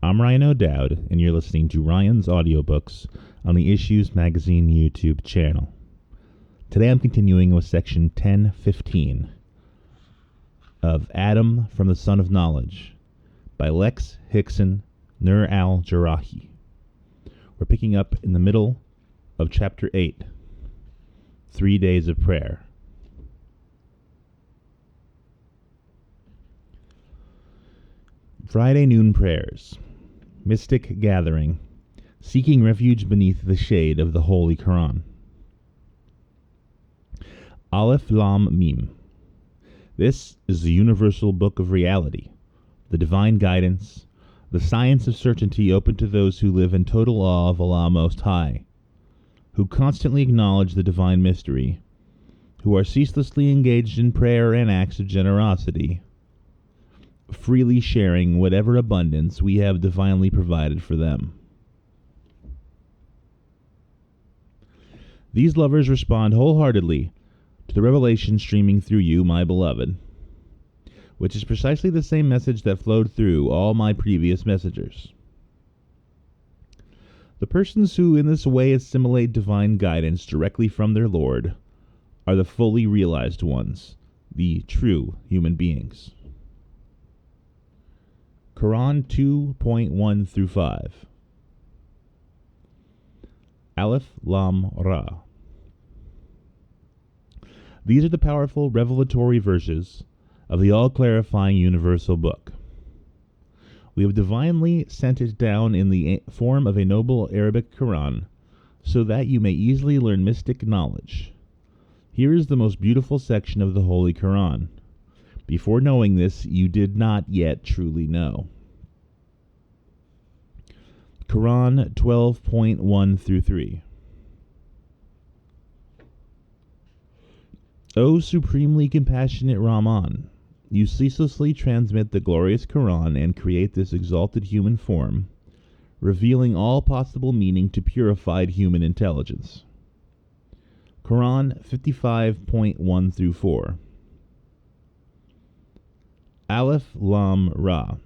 I'm Ryan O'Doud, and you're listening to Ryan's Audiobooks on the Issues Magazine YouTube channel. Today I'm continuing with section 1015 of Adam from the Son of Knowledge by Lex Hixon Nur Al Jerrahi. We're picking up in the middle of chapter 8, 3 Days of Prayer. Friday noon prayers. Mystic gathering, seeking refuge beneath the shade of the Holy Quran. Aleph Lam Mim. This is the universal book of reality, the divine guidance, the science of certainty open to those who live in total awe of Allah Most High, who constantly acknowledge the divine mystery, who are ceaselessly engaged in prayer and acts of generosity, freely sharing whatever abundance we have divinely provided for them. These lovers respond wholeheartedly to the revelation streaming through you, my beloved, which is precisely the same message that flowed through all my previous messengers. The persons who in this way assimilate divine guidance directly from their Lord are the fully realized ones, the true human beings. Quran 2.1 through 5. Aleph Lam Ra. These are the powerful revelatory verses of the all-clarifying universal book. We have divinely sent it down in the form of a noble Arabic Quran, so that you may easily learn mystic knowledge. Here is the most beautiful section of the Holy Quran. Before knowing this, you did not yet truly know. Quran 12.1 through 3. O supremely compassionate Rahman, you ceaselessly transmit the glorious Quran and create this exalted human form, revealing all possible meaning to purified human intelligence. Quran 55.1 through 4. Aleph Lam Ra.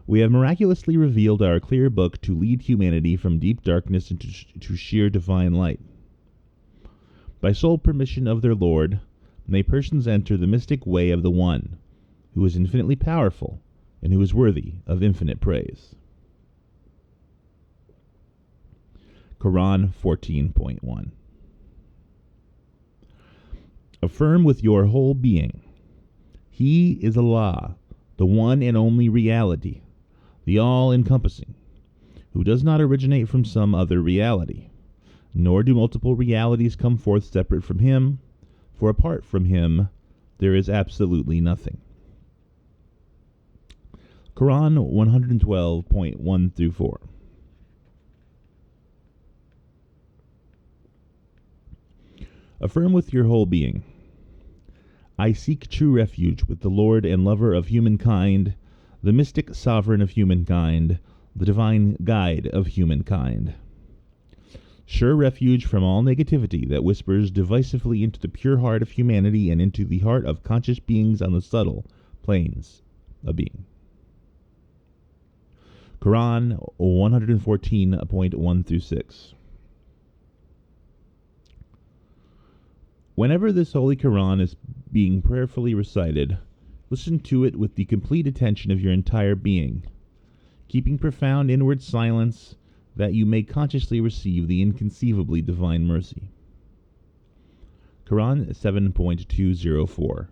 We have miraculously revealed our clear book to lead humanity from deep darkness into sheer divine light. By sole permission of their Lord, may persons enter the mystic way of the One, who is infinitely powerful and who is worthy of infinite praise. Quran 14.1. Affirm with your whole being, He is Allah, the one and only reality, the all-encompassing, who does not originate from some other reality, nor do multiple realities come forth separate from Him, for apart from Him there is absolutely nothing. Quran 112.1 through 4. Affirm with your whole being, I seek true refuge with the Lord and lover of humankind, the mystic sovereign of humankind, the divine guide of humankind. Sure refuge from all negativity that whispers divisively into the pure heart of humanity and into the heart of conscious beings on the subtle planes of being. Quran 114.1 through 6. Whenever this Holy Quran is being prayerfully recited, listen to it with the complete attention of your entire being, keeping profound inward silence that you may consciously receive the inconceivably divine mercy. Quran 7.204.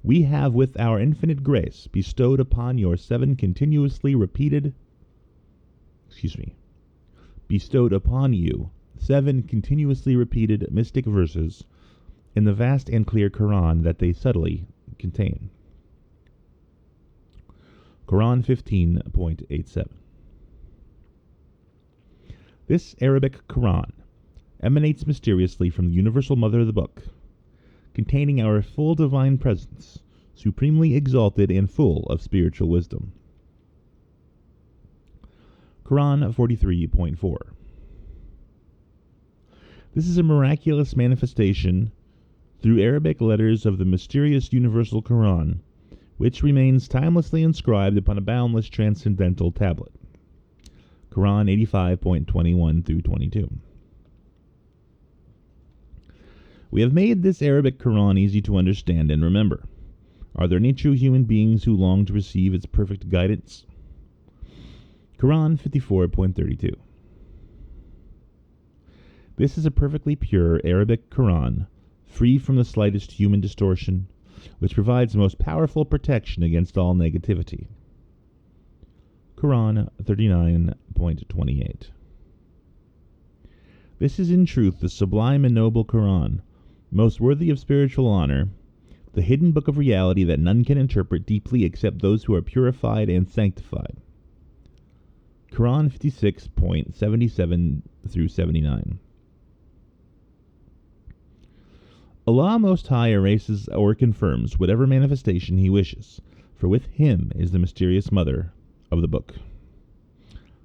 We have with our infinite grace bestowed upon you seven continuously repeated mystic verses in the vast and clear Quran that they subtly contain. Quran 15.87. This Arabic Quran emanates mysteriously from the universal mother of the book, containing our full divine presence, supremely exalted and full of spiritual wisdom. Quran 43.4. This is a miraculous manifestation through Arabic letters of the mysterious universal Quran, which remains timelessly inscribed upon a boundless transcendental tablet. Quran 85.21 through 22. We have made this Arabic Quran easy to understand and remember. Are there any true human beings who long to receive its perfect guidance? Quran 54.32. This is a perfectly pure Arabic Quran, free from the slightest human distortion, which provides the most powerful protection against all negativity. Quran 39.28. This is in truth the sublime and noble Quran, most worthy of spiritual honor, the hidden book of reality that none can interpret deeply except those who are purified and sanctified. Quran 56.77 through 79. Allah Most High erases or confirms whatever manifestation He wishes, for with Him is the mysterious mother of the book.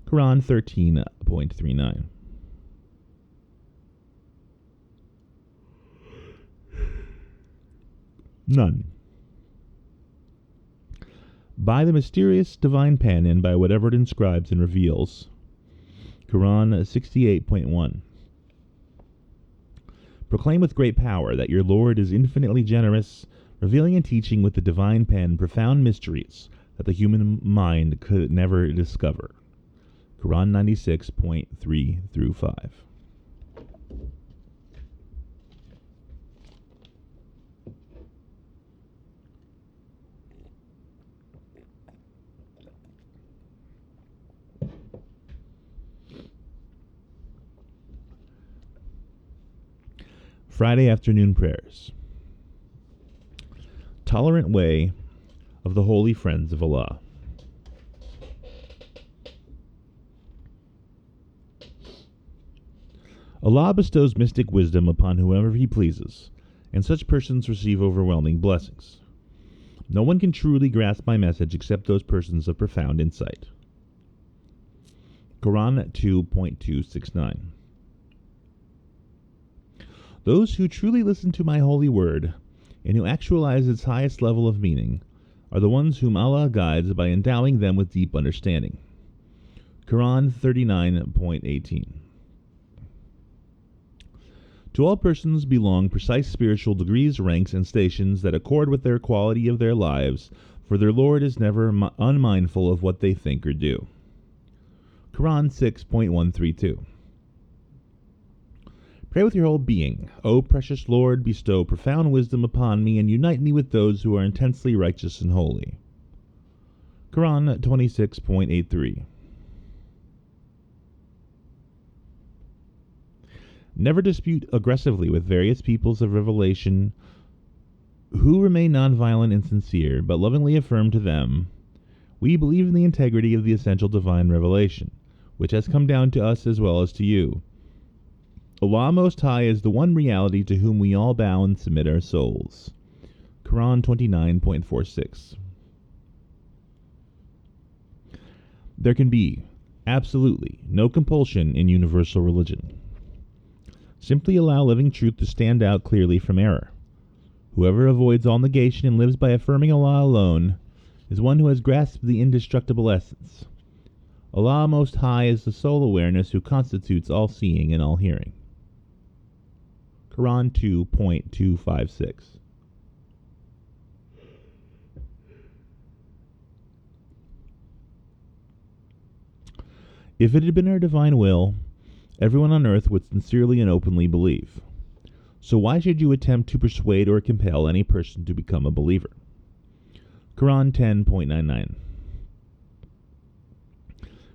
Quran 13.39. None. By the mysterious divine pen and by whatever it inscribes and reveals. Quran 68.1. Proclaim with great power that your Lord is infinitely generous, revealing and teaching with the divine pen profound mysteries that the human mind could never discover. Quran 96.3 through 5. Friday afternoon prayers. Tolerant way of the holy friends of Allah. Allah bestows mystic wisdom upon whoever He pleases, and such persons receive overwhelming blessings. No one can truly grasp my message except those persons of profound insight. Quran 2.269. Those who truly listen to my holy word, and who actualize its highest level of meaning, are the ones whom Allah guides by endowing them with deep understanding. Quran 39.18. To all persons belong precise spiritual degrees, ranks, and stations that accord with their quality of their lives, for their Lord is never unmindful of what they think or do. Quran 6.132. Pray with your whole being. O precious Lord, bestow profound wisdom upon me and unite me with those who are intensely righteous and holy. Quran 26.83. Never dispute aggressively with various peoples of revelation who remain nonviolent and sincere, but lovingly affirm to them, we believe in the integrity of the essential divine revelation, which has come down to us as well as to you. Allah Most High is the one reality to whom we all bow and submit our souls. Quran 29.46. There can be, absolutely, no compulsion in universal religion. Simply allow living truth to stand out clearly from error. Whoever avoids all negation and lives by affirming Allah alone is one who has grasped the indestructible essence. Allah Most High is the sole awareness who constitutes all seeing and all hearing. Quran 2.256. If it had been our divine will, everyone on earth would sincerely and openly believe. So why should you attempt to persuade or compel any person to become a believer? Quran 10.99.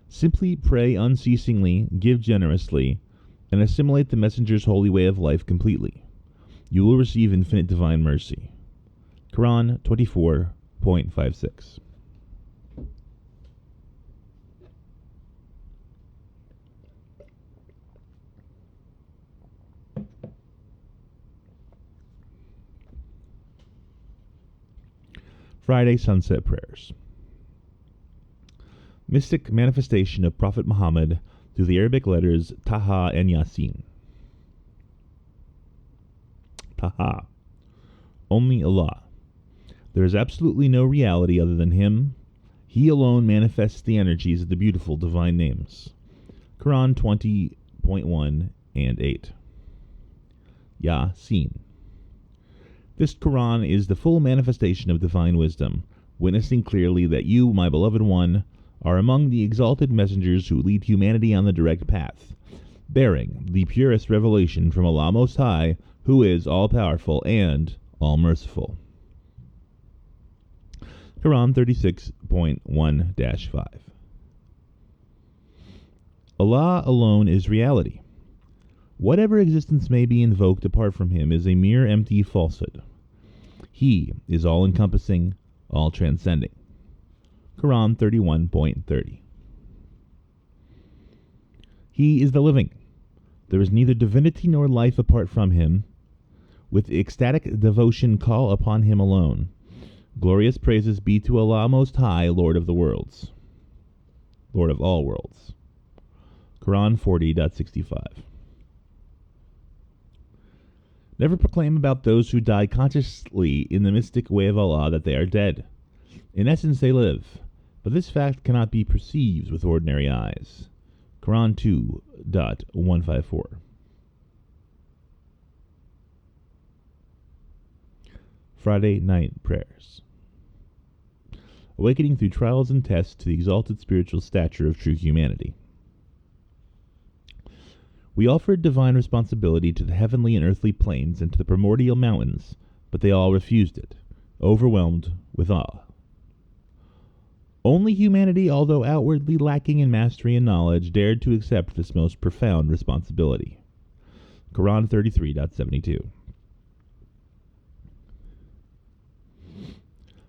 Simply pray unceasingly, give generously, and assimilate the messenger's holy way of life completely. You will receive infinite divine mercy. Quran 24.56. Friday sunset prayers. Mystic manifestation of Prophet Muhammad through the Arabic letters Taha and Yasin. Taha. Only Allah. There is absolutely no reality other than Him. He alone manifests the energies of the beautiful divine names. Quran 20.1 and 8. Yasin. This Quran is the full manifestation of divine wisdom, witnessing clearly that you, my beloved one, are among the exalted messengers who lead humanity on the direct path, bearing the purest revelation from Allah Most High, who is all-powerful and all-merciful. Quran 36.1-5. Allah alone is reality. Whatever existence may be invoked apart from Him is a mere empty falsehood. He is all-encompassing, all-transcending. Quran 31.30. He is the living. There is neither divinity nor life apart from Him. With ecstatic devotion call upon Him alone. Glorious praises be to Allah Most High, Lord of the worlds. Lord of all worlds. Quran 40.65. Never proclaim about those who die consciously in the mystic way of Allah that they are dead. In essence, they live, but this fact cannot be perceived with ordinary eyes. Quran 2.154. Friday Night Prayers. Awakening through trials and tests to the exalted spiritual stature of true humanity. We offered divine responsibility to the heavenly and earthly planes and to the primordial mountains, but they all refused it, overwhelmed with awe. Only humanity, although outwardly lacking in mastery and knowledge, dared to accept this most profound responsibility. Quran 33.72.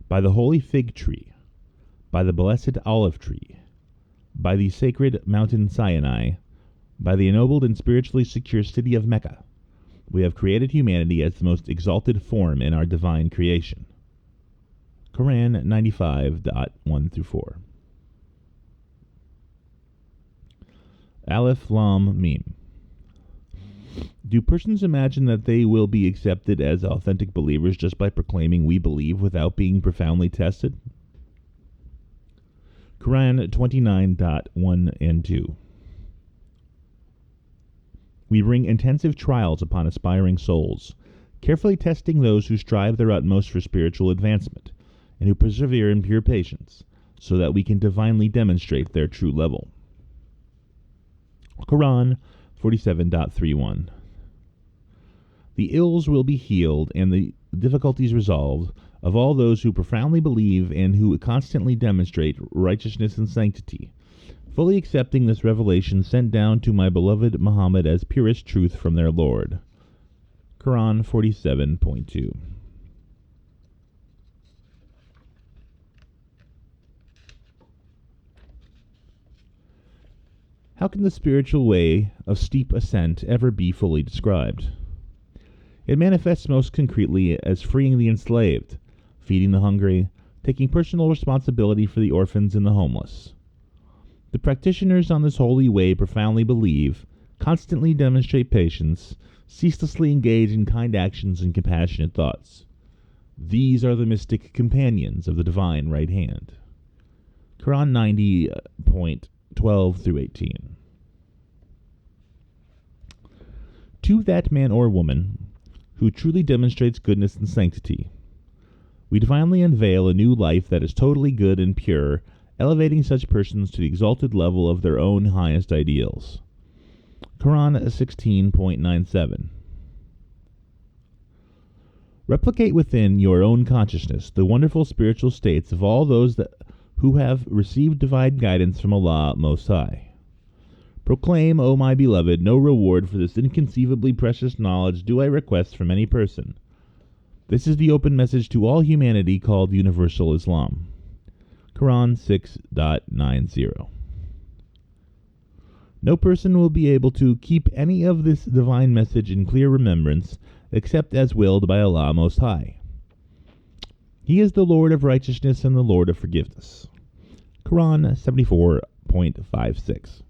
By the holy fig tree, by the blessed olive tree, by the sacred mountain Sinai, by the ennobled and spiritually secure city of Mecca, we have created humanity as the most exalted form in our divine creation. Quran 95.1-4. Alif Lam Mim. Do persons imagine that they will be accepted as authentic believers just by proclaiming we believe without being profoundly tested? Quran 29.1 and 2. We bring intensive trials upon aspiring souls, carefully testing those who strive their utmost for spiritual advancement, and who persevere in pure patience, so that we can divinely demonstrate their true level. Quran 47.31. The ills will be healed and the difficulties resolved of all those who profoundly believe and who constantly demonstrate righteousness and sanctity, fully accepting this revelation sent down to my beloved Muhammad as purest truth from their Lord. Quran 47.2. How can the spiritual way of steep ascent ever be fully described? It manifests most concretely as freeing the enslaved, feeding the hungry, taking personal responsibility for the orphans and the homeless. The practitioners on this holy way profoundly believe, constantly demonstrate patience, ceaselessly engage in kind actions and compassionate thoughts. These are the mystic companions of the divine right hand. Quran 90.12-18. To that man or woman who truly demonstrates goodness and sanctity, we divinely unveil a new life that is totally good and pure, elevating such persons to the exalted level of their own highest ideals. Quran 16.97. Replicate within your own consciousness the wonderful spiritual states of all those who have received divine guidance from Allah Most High. Proclaim, O my beloved, no reward for this inconceivably precious knowledge do I request from any person. This is the open message to all humanity called Universal Islam. Quran 6.90. No person will be able to keep any of this divine message in clear remembrance except as willed by Allah Most High. He is the Lord of righteousness and the Lord of forgiveness. Quran 74.56.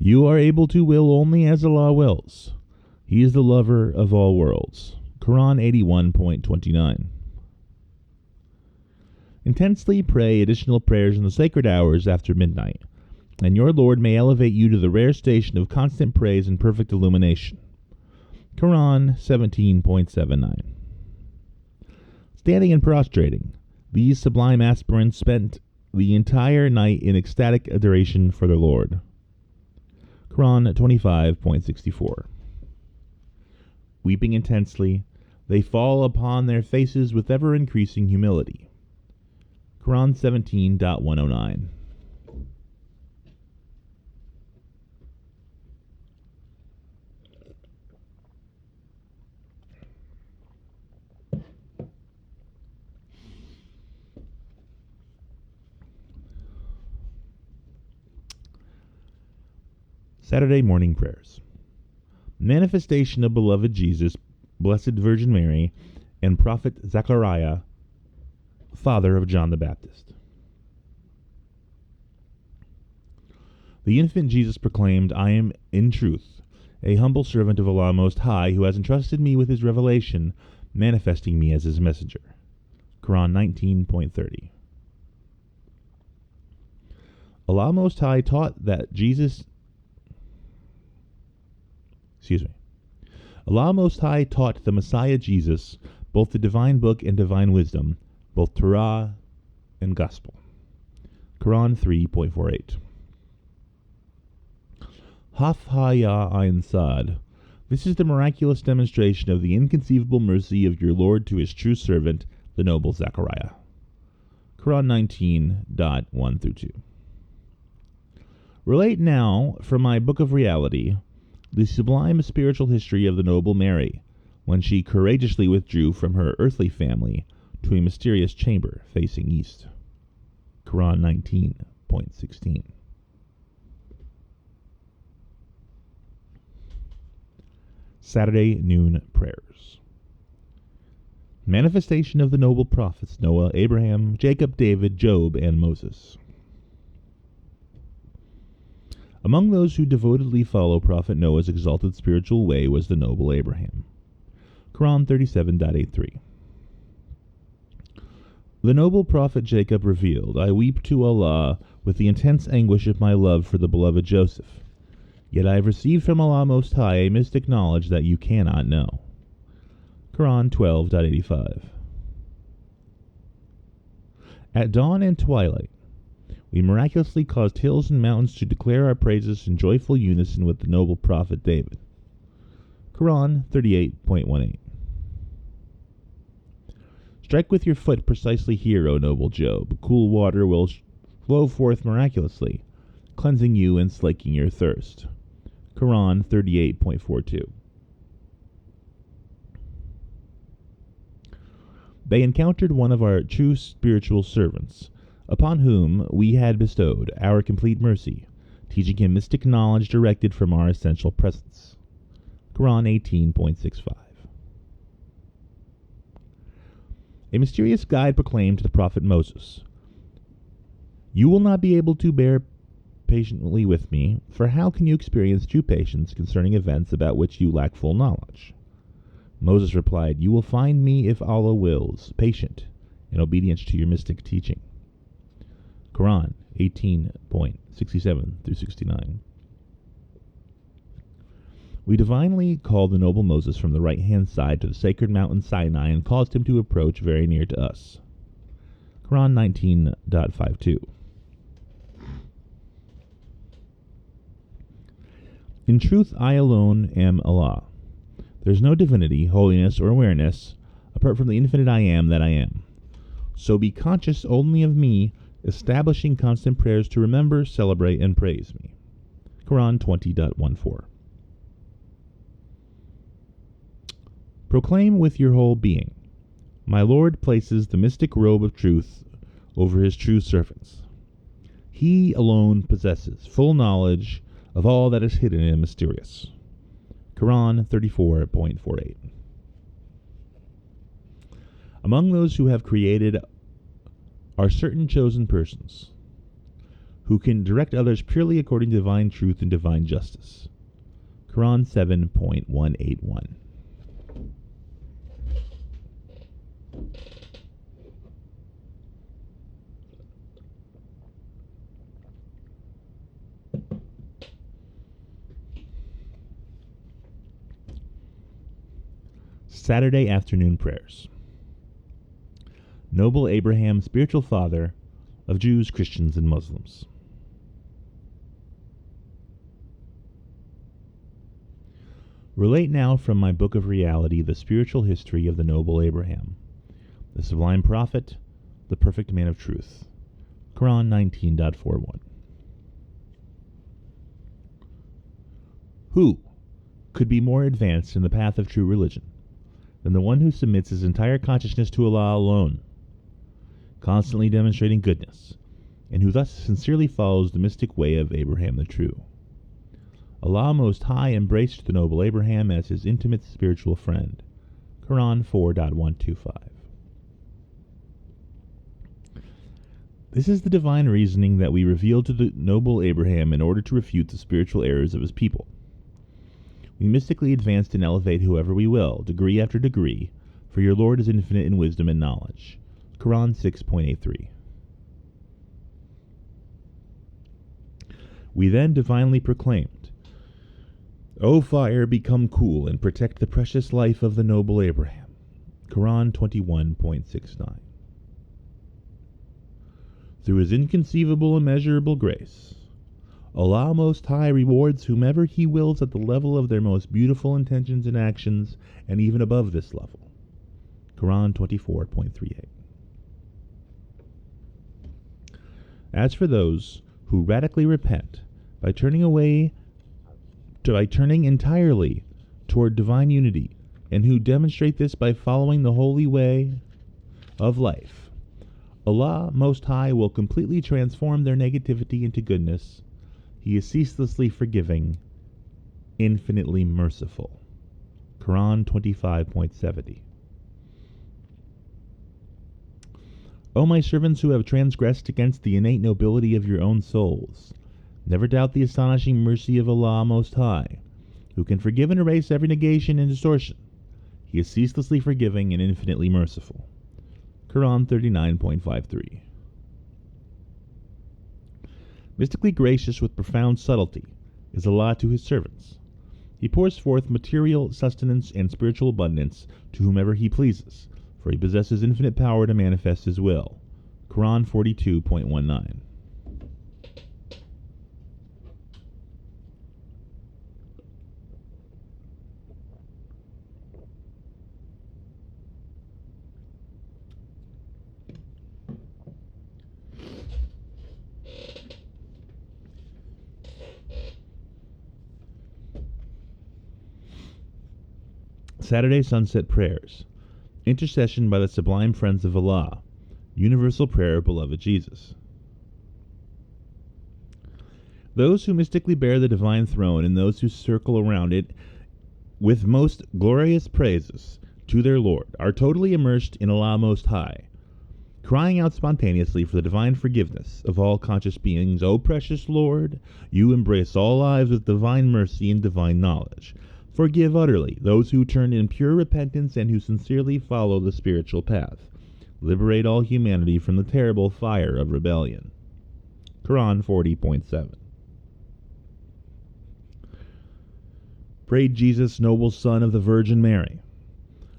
You are able to will only as Allah wills. He is the lover of all worlds. Quran 81.29. Intensely pray additional prayers in the sacred hours after midnight, and your Lord may elevate you to the rare station of constant praise and perfect illumination. Quran 17.79. Standing and prostrating, these sublime aspirants spent the entire night in ecstatic adoration for their Lord. Quran 25.64. Weeping intensely, they fall upon their faces with ever-increasing humility. Quran 17.109. Saturday morning prayers. Manifestation of beloved Jesus, Blessed Virgin Mary, and Prophet Zechariah, father of John the Baptist. The infant Jesus proclaimed, I am, in truth, a humble servant of Allah Most High, who has entrusted me with his revelation, manifesting me as his messenger. Quran 19.30. Allah Most High taught that Allah Most High taught the Messiah Jesus both the divine book and divine wisdom, both Torah and Gospel. Quran 3.48. Haf ha ya ayn sad. This is the miraculous demonstration of the inconceivable mercy of your Lord to his true servant, the noble Zechariah. Quran 19.1-2. Relate now, from my Book of Reality, the sublime spiritual history of the noble Mary, when she courageously withdrew from her earthly family to a mysterious chamber facing east. Quran 19.16. Saturday noon prayers. Manifestation of the noble prophets Noah, Abraham, Jacob, David, Job, and Moses. Among those who devotedly follow Prophet Noah's exalted spiritual way was the noble Abraham. Quran 37.83. The noble prophet Jacob revealed, I weep to Allah with the intense anguish of my love for the beloved Joseph. Yet I have received from Allah Most High a mystic knowledge that you cannot know. Quran 12.85. At dawn and twilight, we miraculously caused hills and mountains to declare our praises in joyful unison with the noble prophet David. Quran 38.18. Strike with your foot precisely here, O noble Job. Cool water will flow forth miraculously, cleansing you and slaking your thirst. Quran 38.42. They encountered one of our true spiritual servants, upon whom we had bestowed our complete mercy, teaching him mystic knowledge directed from our essential presence. Quran 18.65. A mysterious guide proclaimed to the prophet Moses, You will not be able to bear patiently with me, for how can you experience true patience concerning events about which you lack full knowledge? Moses replied, You will find me, if Allah wills, patient in obedience to your mystic teaching. Quran 18.67-69. We divinely called the noble Moses from the right-hand side to the sacred mountain Sinai and caused him to approach very near to us. Quran 19.52. In truth, I alone am Allah. There is no divinity, holiness, or awareness apart from the infinite I am that I am. So be conscious only of me, establishing constant prayers to remember, celebrate, and praise me. Quran 20.14. Proclaim with your whole being, My Lord places the mystic robe of truth over his true servants. He alone possesses full knowledge of all that is hidden and mysterious. Quran 34.48. Among those who have created are certain chosen persons who can direct others purely according to divine truth and divine justice. Quran 7.181. Saturday afternoon prayers. Noble Abraham, spiritual father of Jews, Christians, and Muslims. Relate now from my book of reality the spiritual history of the noble Abraham, the sublime prophet, the perfect man of truth. Quran 19.41. Who could be more advanced in the path of true religion than the one who submits his entire consciousness to Allah alone, constantly demonstrating goodness, and who thus sincerely follows the mystic way of Abraham the True? Allah Most High embraced the noble Abraham as his intimate spiritual friend. Quran 4.125. This is the divine reasoning that we reveal to the noble Abraham in order to refute the spiritual errors of his people. We mystically advance and elevate whoever we will, degree after degree, for your Lord is infinite in wisdom and knowledge. Quran 6.83. We then divinely proclaimed, O fire, become cool and protect the precious life of the noble Abraham. Quran 21.69. Through his inconceivable, immeasurable grace, Allah Most High rewards whomever He wills at the level of their most beautiful intentions and actions, and even above this level. Quran 24.38. As for those who radically repent by turning entirely toward divine unity, and who demonstrate this by following the holy way of life, Allah Most High will completely transform their negativity into goodness. He is ceaselessly forgiving, infinitely merciful. Quran 25.70. O my servants who have transgressed against the innate nobility of your own souls, never doubt the astonishing mercy of Allah Most High, who can forgive and erase every negation and distortion. He is ceaselessly forgiving and infinitely merciful. Quran 39.53. Mystically gracious with profound subtlety is Allah to His servants. He pours forth material sustenance and spiritual abundance to whomever He pleases, for He possesses infinite power to manifest His will. Quran 42.19. Saturday sunset prayers. Intercession by the sublime friends of Allah. Universal prayer of beloved Jesus. Those who mystically bear the divine throne and those who circle around it with most glorious praises to their Lord are totally immersed in Allah Most High, crying out spontaneously for the divine forgiveness of all conscious beings. O precious Lord, you embrace all lives with divine mercy and divine knowledge. Forgive utterly those who turn in pure repentance and who sincerely follow the spiritual path. Liberate all humanity from the terrible fire of rebellion. Quran 40.7. Prayed Jesus, noble Son of the Virgin Mary.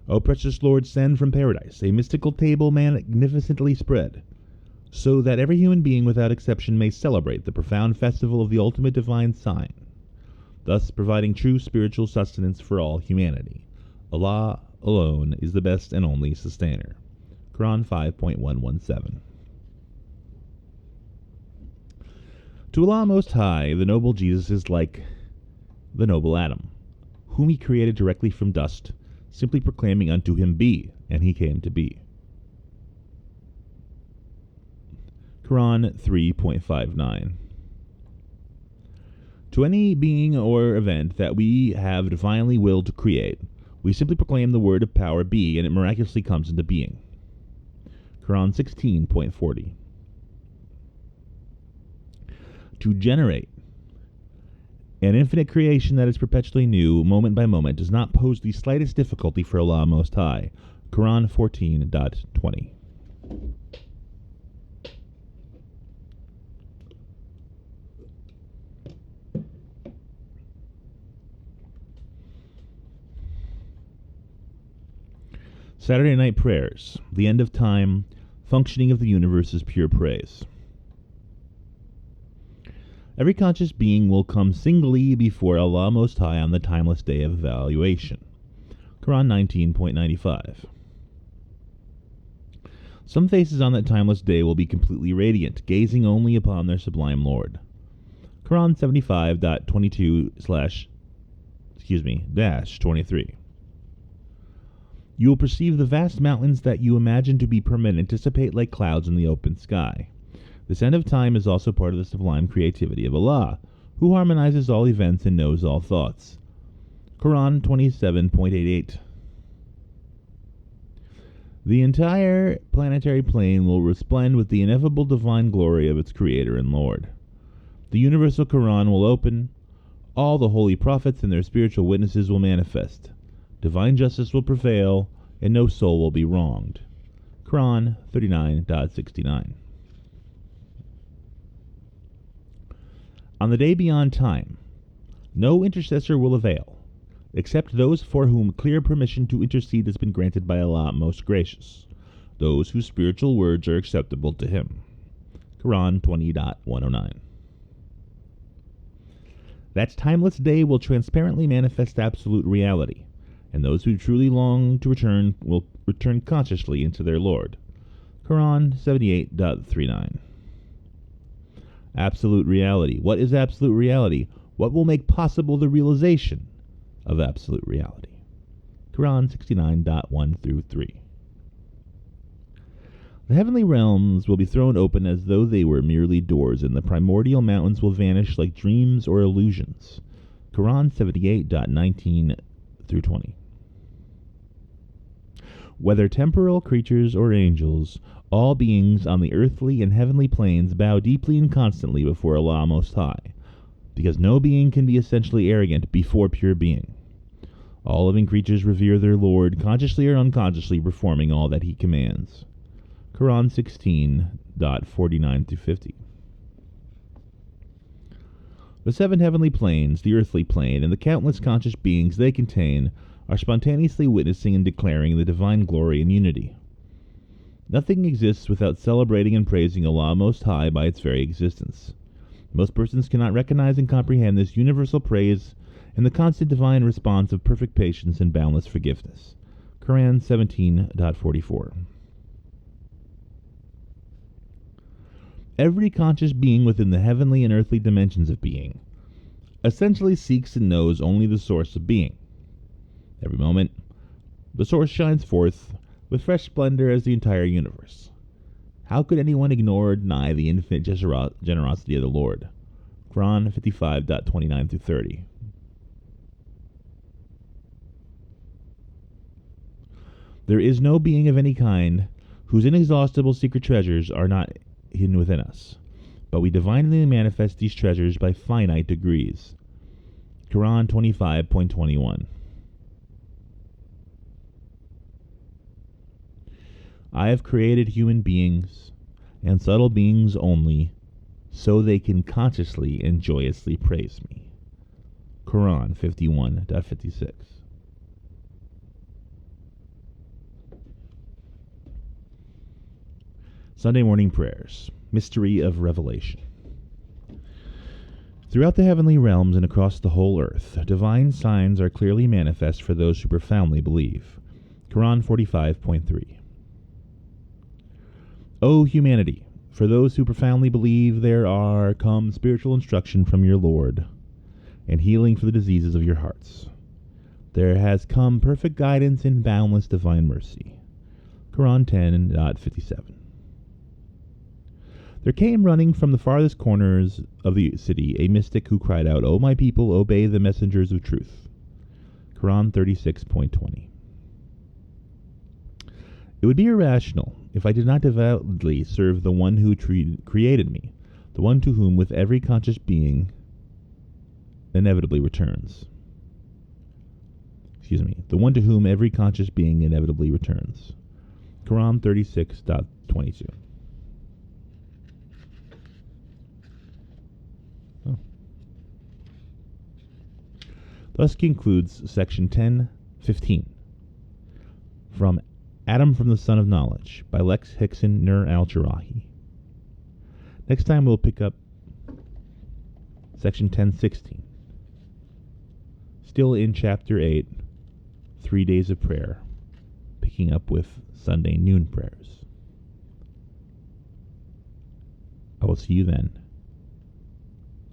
O precious Lord, send from paradise a mystical table magnificently spread, so that every human being without exception may celebrate the profound festival of the ultimate divine sign, thus providing true spiritual sustenance for all humanity. Allah alone is the best and only sustainer. Quran 5.117. To Allah Most High, the noble Jesus is like the noble Adam, whom He created directly from dust, simply proclaiming unto him, Be, and he came to be. Quran 3.59. To any being or event that we have divinely willed to create, we simply proclaim the word of power, Be, and it miraculously comes into being. Quran 16.40. To generate An infinite creation that is perpetually new, moment by moment, does not pose the slightest difficulty for Allah Most High. Quran 14.20. Saturday Night Prayers. The end of time. Functioning of the universe is pure praise. Every conscious being will come singly before Allah Most High on the timeless day of evaluation. Quran 19.95. Some faces on that timeless day will be completely radiant, gazing only upon their sublime Lord. Quran 75.22/23. You will perceive the vast mountains that you imagine to be permanent dissipate like clouds in the open sky. This end of time is also part of the sublime creativity of Allah, who harmonizes all events and knows all thoughts. Quran 27.88. The entire planetary plane will resplend with the ineffable divine glory of its Creator and Lord. The universal Quran will open. All the holy prophets and their spiritual witnesses will manifest. Divine justice will prevail, and no soul will be wronged. Quran 39.69. On the day beyond time, no intercessor will avail, except those for whom clear permission to intercede has been granted by Allah Most Gracious, those whose spiritual words are acceptable to Him. Quran 20.109. That timeless day will transparently manifest absolute reality, and those who truly long to return will return consciously into their Lord. Quran 78.39. Absolute reality. What is absolute reality? What will make possible the realization of absolute reality? Quran 69.1-3. The heavenly realms will be thrown open as though they were merely doors, and the primordial mountains will vanish like dreams or illusions. Quran 78.19-20. Whether temporal creatures or angels, all beings on the earthly and heavenly planes bow deeply and constantly before Allah Most High, because no being can be essentially arrogant before pure being. All living creatures revere their Lord, consciously or unconsciously performing all that He commands. Quran 16.49-50. The seven heavenly planes, the earthly plane, and the countless conscious beings they contain are spontaneously witnessing and declaring the divine glory and unity. Nothing exists without celebrating and praising Allah Most High by its very existence. Most persons cannot recognize and comprehend this universal praise and the constant divine response of perfect patience and boundless forgiveness. Quran 17.44. Every conscious being within the heavenly and earthly dimensions of being essentially seeks and knows only the source of being. Every moment, the source shines forth with fresh splendor as the entire universe. How could anyone ignore or deny the infinite generosity of the Lord? Quran 55.29-30. There is no being of any kind whose inexhaustible secret treasures are not hidden within us, but we divinely manifest these treasures by finite degrees. Quran 25.21. I have created human beings and subtle beings only, so they can consciously and joyously praise me. Quran 51.56. Sunday morning prayers. Mystery of Revelation. Throughout the heavenly realms and across the whole earth, divine signs are clearly manifest for those who profoundly believe. Quran 45.3. O humanity, for those who profoundly believe there are come spiritual instruction from your Lord and healing for the diseases of your hearts. There has come perfect guidance and boundless divine mercy. Quran 10.57. There came running from the farthest corners of the city a mystic who cried out, O my people, obey the messengers of truth. Quran 36.20. It would be irrational if I did not devoutly serve the one who created me, the one to whom with every conscious being inevitably returns. Excuse me. The one to whom every conscious being inevitably returns. Quran 36.22. Thus concludes section 10:15 from Adam from the Son of Knowledge by Lex Hixon Nur Al Jerrahi. Next time we'll pick up section 10:16, still in chapter 8, 3 days of prayer, picking up with Sunday noon prayers. I will see you then.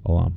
Alam.